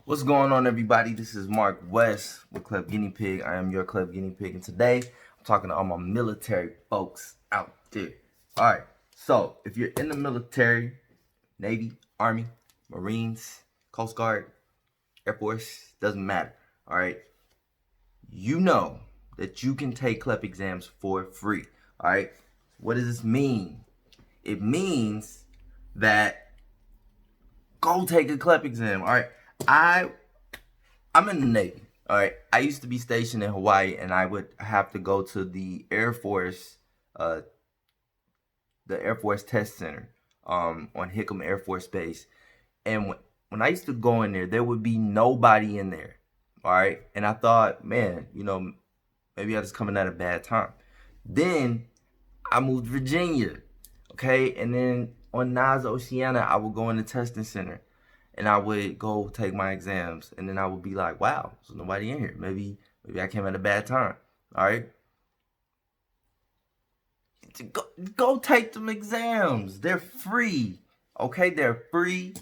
What's going on, everybody? This is Mark West with CLEP Guinea Pig. I am your CLEP Guinea Pig, and today I'm talking to all my military folks out there. All right, so if you're in the military, Navy, Army, Marines, Coast Guard, Air Force, doesn't matter. All right, you know that you can take CLEP exams for free. All right, what does this mean? It means that go take a CLEP exam. All right. I'm in the Navy. All right. I used to be stationed in Hawaii, and I would have to go to the Air Force Test Center on Hickam Air Force Base. And when I used to go in there would be nobody in there. All right. And I thought, man, maybe I was coming at a bad time. Then I moved to Virginia. Okay. And then on Nas Oceana, I would go in the testing center. And I would go take my exams, and then I would be like, wow, there's nobody in here. Maybe I came at a bad time. All right? Go take them exams. They're free. Okay? They're free.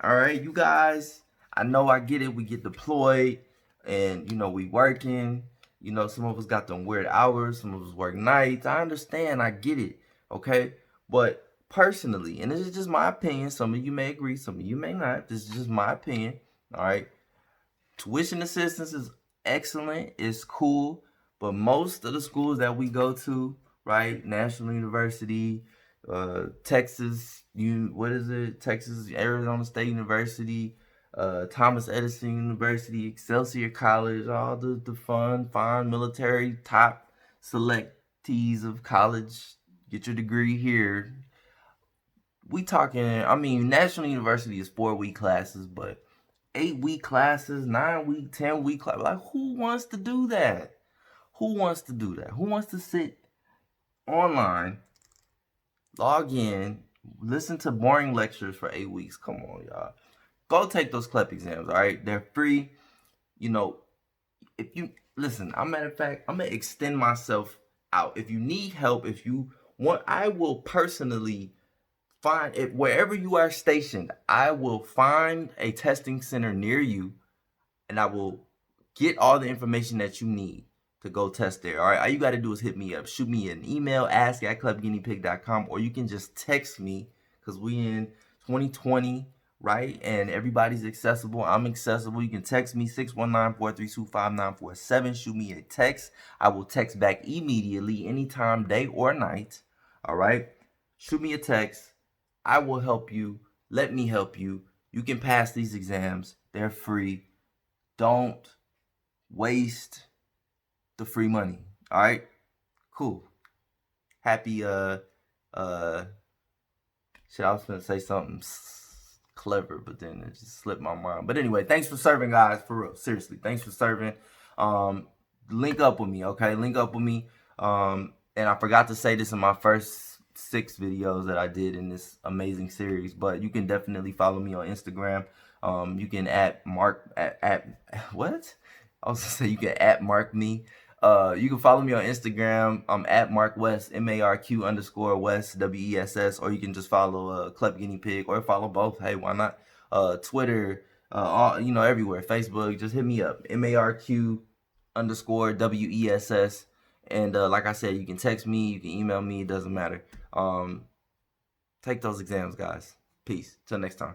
All right? You guys, I know I get it. We get deployed, and, we working. Some of us got them weird hours. Some of us work nights. I understand. I get it. Okay? But personally, and this is just my opinion, some of you may agree, some of you may not, this is just my opinion, all right? Tuition assistance is excellent, it's cool, but most of the schools that we go to, right, National University, Texas, Arizona State University, Thomas Edison University, Excelsior College, all the fine military top selectees of college, get your degree here. We talking, National University is 4-week classes, but 8-week classes, 9-week, 10-week classes. Like, who wants to do that? Who wants to do that? Who wants to sit online, log in, listen to boring lectures for 8 weeks? Come on, y'all. Go take those CLEP exams, all right? They're free. If you, listen, matter of fact, I'm going to extend myself out. If you need help, if you want, I will personally find it wherever you are stationed. I will find a testing center near you, and I will get all the information that you need to go test there. All right, all you got to do is hit me up, shoot me an email, ask@clepguineapig.com, or you can just text me, because we in 2020, right? And everybody's accessible. I'm accessible. You can text me 619-432-5947. Shoot me a text. I will text back immediately, anytime, day or night. All right, shoot me a text. I will help you. Let me help you. You can pass these exams. They're free. Don't waste the free money. All right? Cool. Happy, shit, I was going to say something clever, but then it just slipped my mind. But anyway, thanks for serving, guys. For real. Seriously. Thanks for serving. Link up with me, okay? Link up with me. And I forgot to say this in my first 6 videos that I did in this amazing series, but you can definitely follow me on Instagram. You can what? I was gonna say you can @mark me. You can follow me on Instagram. I'm @Mark West, MARQ_West, WESS, or you can just follow CLEP Guinea Pig, or follow both. Hey, why not? Twitter, everywhere. Facebook, just hit me up. MARQ_WESS. And like I said, you can text me, you can email me, it doesn't matter. Take those exams, guys. Peace. Till next time.